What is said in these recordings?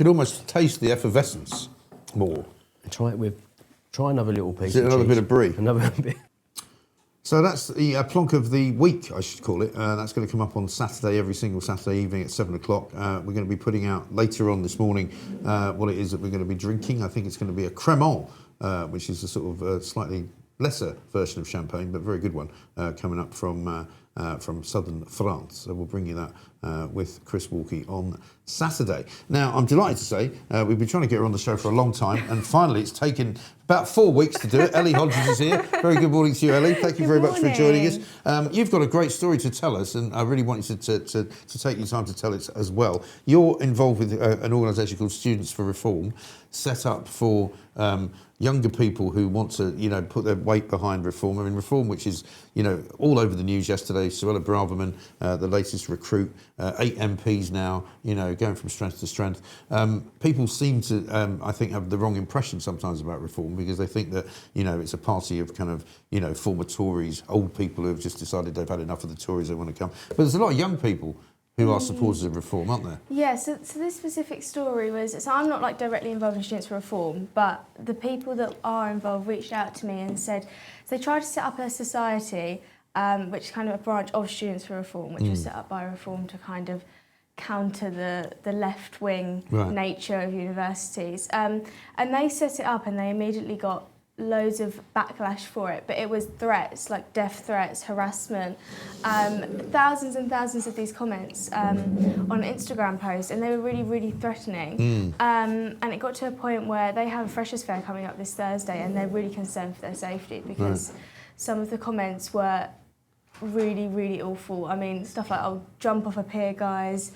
could almost taste the effervescence more. Try another little piece. Is it another bit of brie? Another bit. So that's the plonk of the week, I should call it. That's going to come up on Saturday, every single Saturday evening at 7 o'clock. We're going to be putting out later on this morning what it is that we're going to be drinking. I think it's going to be a Cremant, which is a sort of slightly lesser version of champagne, but very good one, coming up from southern France. So we'll bring you that with Chris Walkie on Saturday. Now, I'm delighted to say we've been trying to get her on the show for a long time, and finally it's taken about 4 weeks to do it. Ellie Hodges is here. Very good morning to you, Ellie. Thank you very much for joining us. You've got a great story to tell us, and I really want you to take your time to tell it as well. You're involved with an organisation called Students for Reform, set up for younger people who want to, put their weight behind reform. I mean, reform, which is, all over the news yesterday. Suella Braverman, the latest recruit, 8 MPs now, going from strength to strength. People seem to, I think, have the wrong impression sometimes about reform because they think that, it's a party of kind of, former Tories, old people who have just decided they've had enough of the Tories, they want to come. But there's a lot of young people who are supporters of reform, aren't there? Yeah, so this specific story was, so I'm not directly involved in Students for Reform, but the people that are involved reached out to me and said, so they tried to set up a society, which is kind of a branch of Students for Reform, which was set up by Reform to kind of counter the left-wing nature of universities. And they set it up and they immediately got loads of backlash for it, but it was threats, like death threats, harassment, thousands and thousands of these comments on Instagram posts, and they were really, really threatening. And it got to a point where they have a Freshers' Fair coming up this Thursday, and they're really concerned for their safety because some of the comments were really, really awful. I mean, stuff like, "I'll jump off a pier, guys."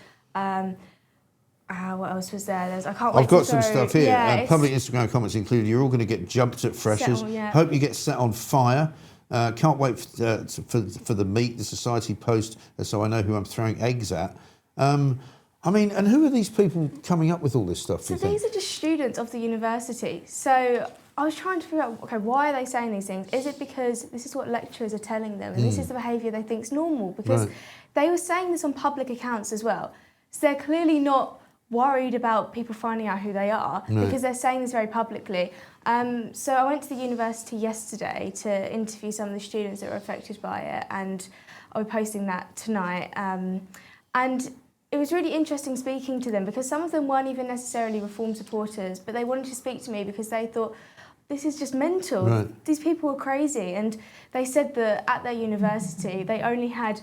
What else was there? I've got some stuff here. Yeah, public Instagram comments included, "You're all going to get jumped at Freshers. Hope you get set on fire. Can't wait for the meet, the society post, so I know who I'm throwing eggs at." I mean, and who are these people coming up with all this stuff? So these are just students of the university. So I was trying to figure out, okay, why are they saying these things? Is it because this is what lecturers are telling them, and this is the behaviour they think is normal? Because they were saying this on public accounts as well. So they're clearly not worried about people finding out who they are because they're saying this very publicly. So I went to the university yesterday to interview some of the students that were affected by it, and I'll be posting that tonight. And it was really interesting speaking to them because some of them weren't even necessarily Reform supporters, but they wanted to speak to me because they thought, this is just mental. These people are crazy. And they said that at their university, they only had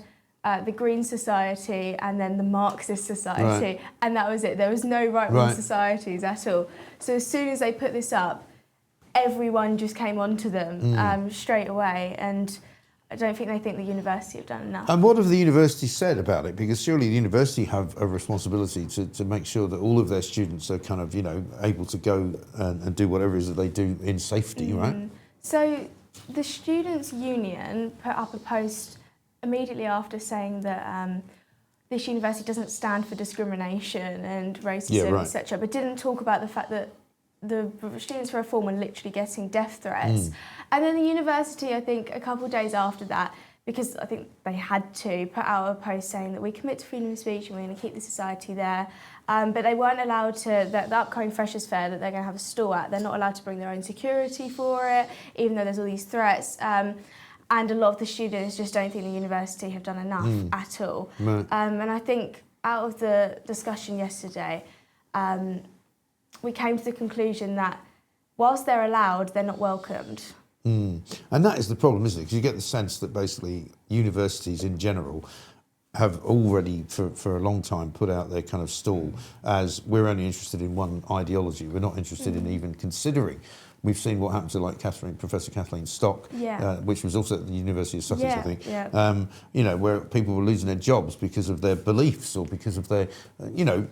the Green Society and then the Marxist Society, and that was it. There was no right-wing societies at all. So as soon as they put this up, everyone just came onto them straight away, and I don't think they think the university have done enough. And what have the university said about it? Because surely the university have a responsibility to make sure that all of their students are kind of, able to go and do whatever it is that they do in safety, right? So the Students' Union put up a post immediately after saying that this university doesn't stand for discrimination and racism, etc., but didn't talk about the fact that the Students for Reform were literally getting death threats. And then the university, I think, a couple of days after that, because I think they had to, put out a post saying that we commit to freedom of speech and we're going to keep the society there. But they weren't allowed to, the upcoming Freshers' Fair that they're going to have a stall at, they're not allowed to bring their own security for it, even though there's all these threats. And a lot of the students just don't think the university have done enough at all. And I think out of the discussion yesterday, we came to the conclusion that whilst they're allowed, they're not welcomed. And that is the problem, isn't it? Because you get the sense that basically universities in general have already, for a long time, put out their kind of stall as we're only interested in one ideology. We're not interested in even considering. We've seen what happened to Professor Kathleen Stock, which was also at the University of Sussex, I think, where people were losing their jobs because of their beliefs or because of their,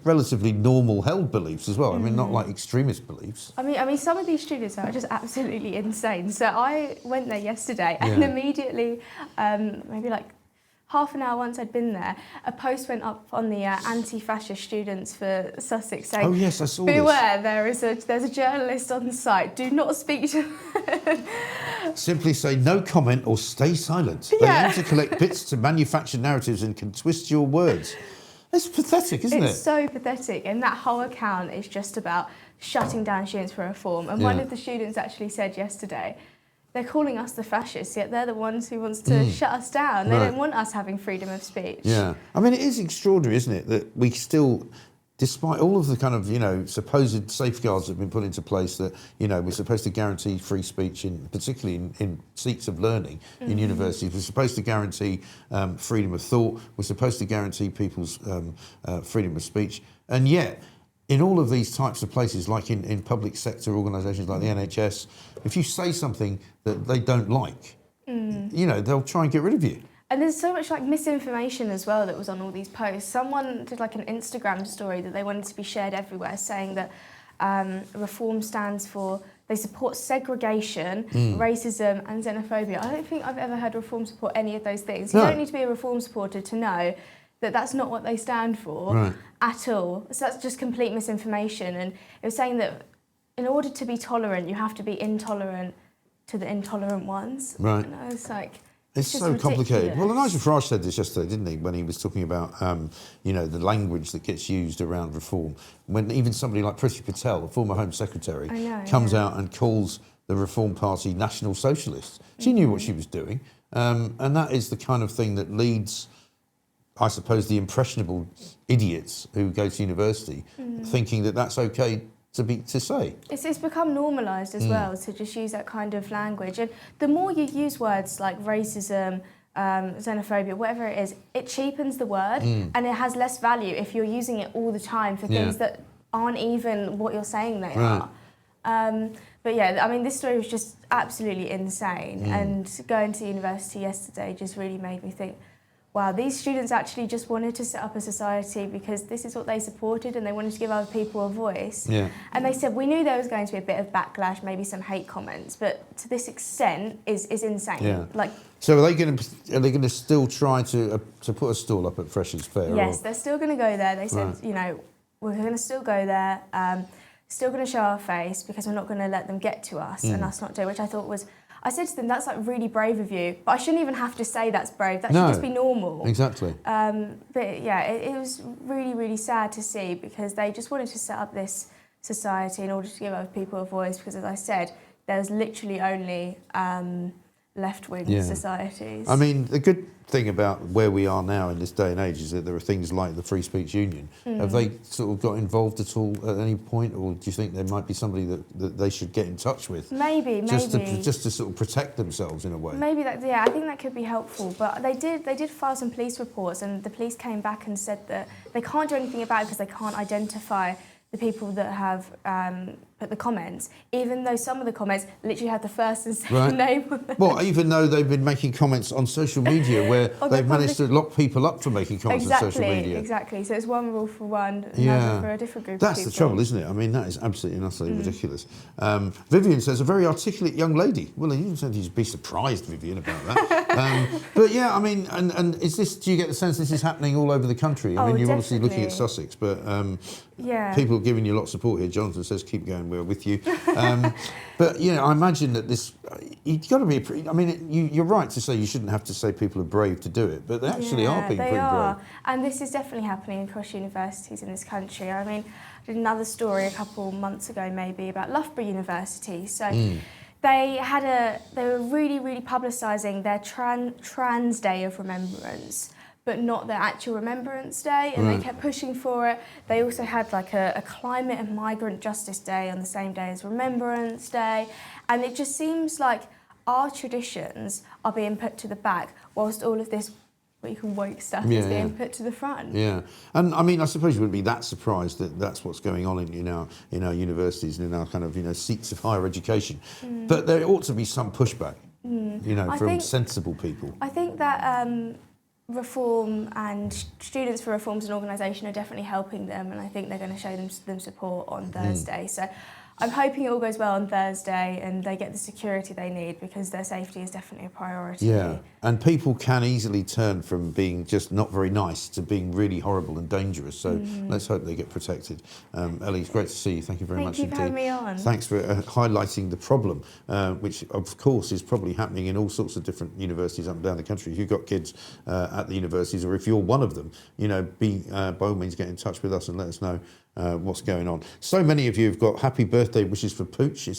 relatively normal held beliefs as well. I mean, not like extremist beliefs. I mean, some of these students are just absolutely insane. So I went there yesterday and immediately, maybe like half an hour once I'd been there, a post went up on the anti-fascist students for Sussex saying, "Oh yes, I saw beware, there's a journalist on site. Do not speak to them." Simply say no comment or stay silent. They aim to collect bits to manufacture narratives and can twist your words. It's pathetic, isn't It's it? so pathetic, and that whole account is just about shutting down Students for Reform. And one Yeah. of the students actually said yesterday, they're calling us the fascists, yet they're the ones who wants to shut us down. They Right. don't want us having freedom of speech. Yeah. I mean, it is extraordinary, isn't it, that we still, despite all of the kind of, supposed safeguards that have been put into place that, we're supposed to guarantee free speech, particularly in seats of learning in universities. We're supposed to guarantee freedom of thought. We're supposed to guarantee people's freedom of speech. And yet, in all of these types of places, like in public sector organisations like the NHS, if you say something that they don't like, they'll try and get rid of you. And there's so much like misinformation as well that was on all these posts. Someone did like an Instagram story that they wanted to be shared everywhere, saying that Reform stands for, they support segregation, racism and xenophobia. I don't think I've ever heard Reform support any of those things. You No. don't need to be a Reform supporter to know that that's not what they stand for at all. So that's just complete misinformation. And it was saying that in order to be tolerant, you have to be intolerant to the intolerant ones. Right. And I was like, It's just so complicated. ridiculous. Well, Nigel Farage said this yesterday, didn't he, when he was talking about, the language that gets used around reform. When even somebody like Priti Patel, the former Home Secretary, comes out and calls the Reform Party National Socialists. She knew what she was doing. And that is the kind of thing that leads, I suppose, the impressionable idiots who go to university thinking that that's okay to say. It's become normalised as well to just use that kind of language. And the more you use words like racism, xenophobia, whatever it is, it cheapens the word and it has less value if you're using it all the time for things that aren't even what you're saying they are. But yeah, I mean, this story was just absolutely insane. And going to university yesterday just really made me think, wow, these students actually just wanted to set up a society because this is what they supported and they wanted to give other people a voice. Yeah. And they said, we knew there was going to be a bit of backlash, maybe some hate comments, but to this extent is insane. Yeah. Like, So are they going to still try to put a stall up at Freshers' Fair? yes, or? they're still going to go there. They said, we're going to still go there, still going to show our face because we're not going to let them get to us and us not do it, which I thought was, I said to them, that's like really brave of you, but I shouldn't even have to say that's brave. That should just be normal. Exactly. But yeah, it was really, really sad to see because they just wanted to set up this society in order to give other people a voice because, as I said, there's literally only left-wing societies. I mean, the good thing about where we are now in this day and age is that there are things like the Free Speech Union. Have they sort of got involved at all at any point, or do you think there might be somebody that they should get in touch with? Maybe. Just to sort of protect themselves in a way. Maybe that, yeah, I think that could be helpful. But they did file some police reports, and the police came back and said that they can't do anything about it because they can't identify the people that have put the comments, even though some of the comments literally had the first and second name on them. Well, even though they've been making comments on social media where they've managed to lock people up for making comments on social media. Exactly. So it's one rule for one, another for a different group of people. That's the trouble, isn't it? I mean, that is absolutely and utterly ridiculous. Vivian says, a very articulate young lady. Well, you don't need to be surprised, Vivian, about that. But yeah, I mean, and is this, do you get the sense this is happening all over the country? I mean, you're obviously looking at Sussex, but people are giving you a lot of support here. Jonathan says, keep going, we're with you. But, I imagine that this, you've got to be, I mean, you're right to say you shouldn't have to say people are brave to do it, but they actually are being pretty brave. And this is definitely happening across universities in this country. I mean, I did another story a couple months ago maybe about Loughborough University. So they were really, really publicising their trans day of remembrance, but not their actual Remembrance Day, and they kept pushing for it. They also had like a Climate and Migrant Justice Day on the same day as Remembrance Day, and it just seems like our traditions are being put to the back whilst all of this what you call woke stuff is being put to the front. Yeah, and I mean, I suppose you wouldn't be that surprised that that's what's going on in our universities and in our kind of seats of higher education. But there ought to be some pushback, from sensible people. I think that Reform and Students for Reform as an organisation are definitely helping them, and I think they're going to show them support on Thursday. So I'm hoping it all goes well on Thursday and they get the security they need, because their safety is definitely a priority. Yeah, and people can easily turn from being just not very nice to being really horrible and dangerous. So let's hope they get protected. Ellie, it's great to see you. Thank you very much Thank you for indeed. having me on. Thanks for highlighting the problem, which of course is probably happening in all sorts of different universities up and down the country. If you've got kids at the universities, or if you're one of them, by all means get in touch with us and let us know what's going on. So many of you have got happy birthday wishes for Pooch. It's